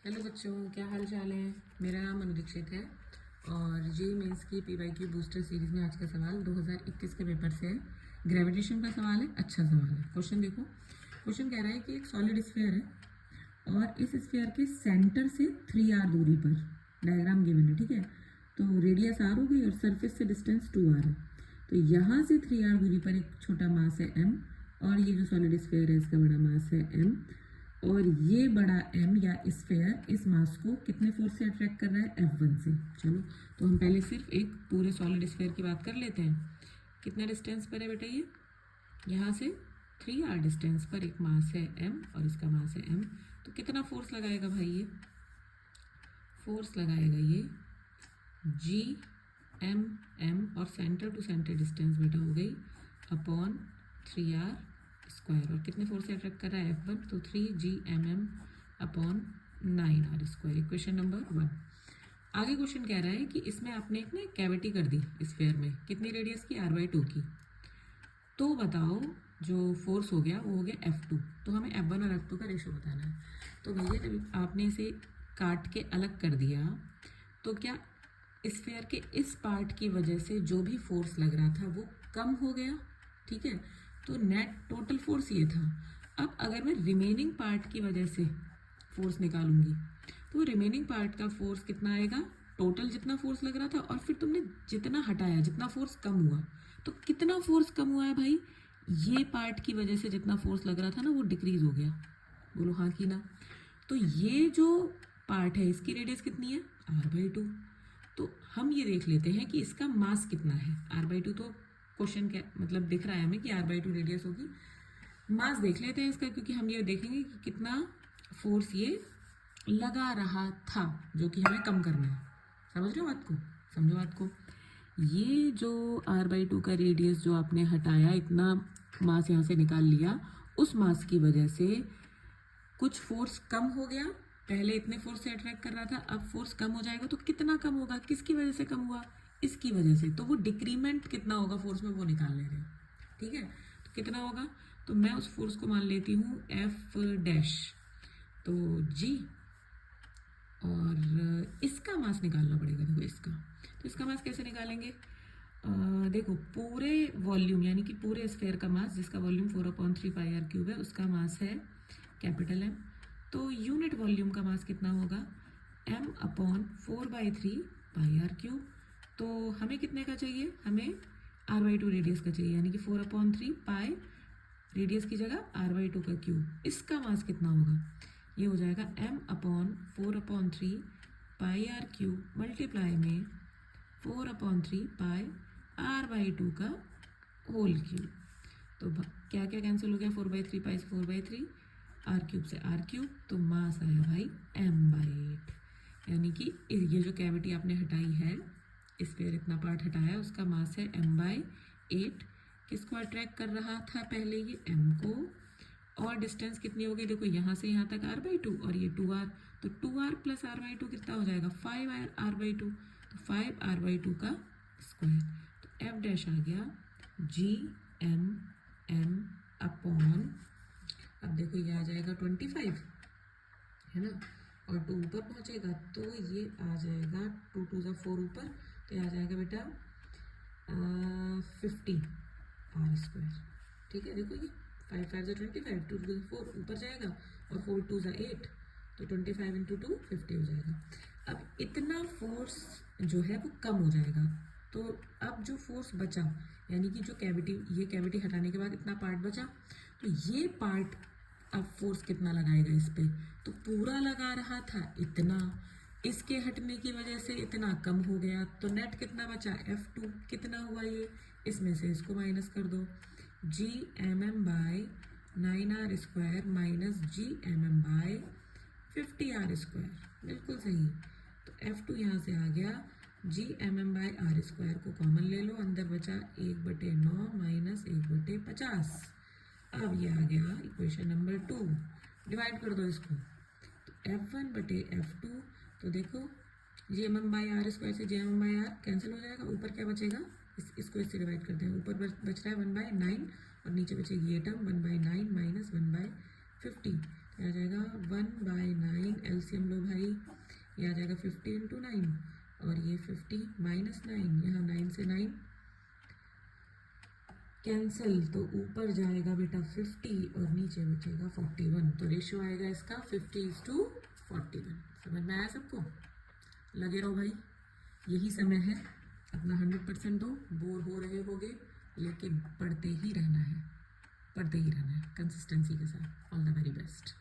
Hello बच्चों, क्या हाल चाल है। मेरा नाम अनुदीक्षित है और जे मेंस की पीवाईक्यू बूस्टर सीरीज़ में आज का सवाल 2021 के पेपर से है। ग्रेविटेशन का सवाल है, अच्छा सवाल है। क्वेश्चन देखो। क्वेश्चन कह रहा है कि एक सॉलिड स्फीयर है और इस स्फीयर के सेंटर से 3r दूरी पर डायग्राम गिवन है, ठीक है। तो रेडियस r हो गई और सरफेस से डिस्टेंस 2r है। तो यहाँ से 3r दूरी पर एक छोटा मास है m और ये जो सॉलिड स्फीयर है इसका बड़ा मास है m और ये बड़ा m या स्फीयर इस मास को कितने फोर्स से अट्रैक्ट कर रहा है, F1 से। चलो तो हम पहले सिर्फ एक पूरे सॉलिड स्फीयर की बात कर लेते हैं। कितना डिस्टेंस पर है बेटा, ये यहाँ से 3r डिस्टेंस पर एक मास है m और इसका मास है m। तो कितना फोर्स लगाएगा भाई, ये फोर्स लगाएगा ये g m और सेंटर टू सेंटर डिस्टेंस बेटा हो गई अपॉन 3r स्क्वायर। और कितने फोर्स से अट्रैक्ट कर रहा है, F1। तो 3GMM upon 9r square. Question number 1। आगे क्वेश्चन कह रहा है कि इसमें आपने एक ना कैविटी कर दी स्फीयर में, कितनी रेडियस की, r/2 की। तो बताओ जो फोर्स हो गया वो हो गया F2। तो हमें F1 और F2 का रेशो बताना है। तो भैया जब आपने इसे काट के अलग कर दिया तो क्या स्फीयर के इस पार्ट की वजह से जो भी फोर्स लग रहा था वो कम हो गया, ठीक है। तो नेट टोटल फोर्स ये था। अब अगर मैं रिमेनिंग पार्ट की वजह से फोर्स निकालूंगी तो रिमेनिंग पार्ट का फोर्स कितना आएगा, टोटल जितना फोर्स लग रहा था और फिर तुमने जितना हटाया, जितना फोर्स कम हुआ। तो कितना फोर्स कम हुआ है भाई, ये पार्ट की वजह से जितना फोर्स लग रहा था ना वो डिक्रीज हो गया। बोलो हाँ कि ना। तो ये जो पार्ट है इसकी रेडियस कितनी है, r/2। तो हम ये देख लेते हैं कि इसका मास कितना है, r/2। तो क्वेश्चन क्या मतलब दिख रहा है हमें कि r/2 रेडियस होगी। मास देख लेते हैं इसका, क्योंकि हम ये देखेंगे कि कितना फोर्स ये लगा रहा था जो कि हमें कम करना है। समझ रहे हो बात को, समझो बात को। ये जो r/2 का रेडियस जो आपने हटाया, इतना मास यहाँ से निकाल लिया, उस मास की वजह से कुछ फोर्स कम हो गया। पहले इतने फोर्स से अट्रैक्ट कर रहा था, अब फोर्स कम हो जाएगा। तो कितना कम होगा, किसकी वजह से कम हुआ, इसकी वजह से। तो वो डिक्रीमेंट कितना होगा फोर्स में वो निकाल ले रहे हैं, ठीक है। तो कितना होगा, तो मैं उस फोर्स को मान लेती हूँ F'। तो G और इसका मास निकालना पड़ेगा। देखो इसका, तो इसका मास कैसे निकालेंगे। देखो पूरे वॉल्यूम यानी कि पूरे स्फीयर का मास, जिसका वॉल्यूम 4/3 πr³ है, उसका मास है कैपिटल M। तो यूनिट वॉल्यूम का मास कितना होगा, m/4/3 πr³। तो हमें कितने का चाहिए, हमें r/2 रेडियस का चाहिए, यानी कि 4/3 पाई रेडियस की जगह r/2 का क्यूब। इसका मास कितना होगा, ये हो जाएगा m/4/3 πr³ मल्टीप्लाई में 4/3 पाई r/2 का होल क्यूब। तो क्या क्या कैंसिल हो गया, 4/3 पाई से 4/3, r³ से r³। तो मास आया भाई m/8। यानी कि ये जो कैविटी आपने हटाई है, स्फीयर इतना पार्ट हटाया, उसका मास है m/8। किसको अट्रैक्ट कर रहा था पहले, ये m को। और डिस्टेंस कितनी हो गई, देखो यहाँ से यहाँ तक r/2 और ये 2r। तो 2r प्लस r/2 कितना हो जाएगा, 5r/2। तो 5r/2 का स्क्वायर। तो F' आ गया GMM अपॉन, अब देखो ये आ जाएगा 25, है ना। और 2 ऊपर पहुँचेगा तो ये आ जाएगा 2 2 ज़ा 4 ऊपर, तो ये आ जाएगा बेटा 50r²। ठीक है, देखो ये 5 5 ज़ा 25, 2 2 ज़ा 4 ऊपर जाएगा और 4 2 ज़ा 8, तो 25 × 2 50 हो जाएगा। अब इतना फोर्स जो है वो कम हो जाएगा। तो अब जो फोर्स बचा, यानी कि जो कैविटी, ये कैविटी हटाने के बाद इतना पार्ट बचा, तो ये पार्ट अब फोर्स कितना लगाएगा इस पे, तो पूरा लगा रहा था इतना, इसके हटने की वजह से इतना कम हो गया। तो नेट कितना बचा, F2 कितना हुआ, ये इसमें से इसको माइनस कर दो, GMM/9r² माइनस GMM/50r²। बिल्कुल सही। तो F2 यहाँ से आ गया, GMM/r² को कॉमन ले लो, अंदर बचा 1/9 माइनस 1/50। अब ये आ गया इक्वेशन नंबर 2। डिवाइड कर दो इसको, तो F1/F2। तो देखो GMM/r² से GMM/r कैंसिल हो जाएगा, ऊपर क्या बचेगा, इसको इससे डिवाइड करते हैं। ऊपर बच रहा है 1/9 और नीचे बचेगी ये टर्म 1/9 माइनस 1/50। ये आ जाएगा 1/9, एलसीएम लो भाई, ये आ जाएगा 50 इंटू 9, और ये 50 माइनस 9, यहाँ 9 से 9 कैंसिल, तो ऊपर जाएगा बेटा 50 और नीचे बचेगा 41, तो रेशियो आएगा इसका 50:41। समझ में आया सबको? लगे रहो भाई, यही समय है, अपना 100% दो, बोर हो रहे होगे लेकिन पढ़ते ही रहना है, पढ़ते ही रहना है कंसिस्टेंसी के साथ। All the very best.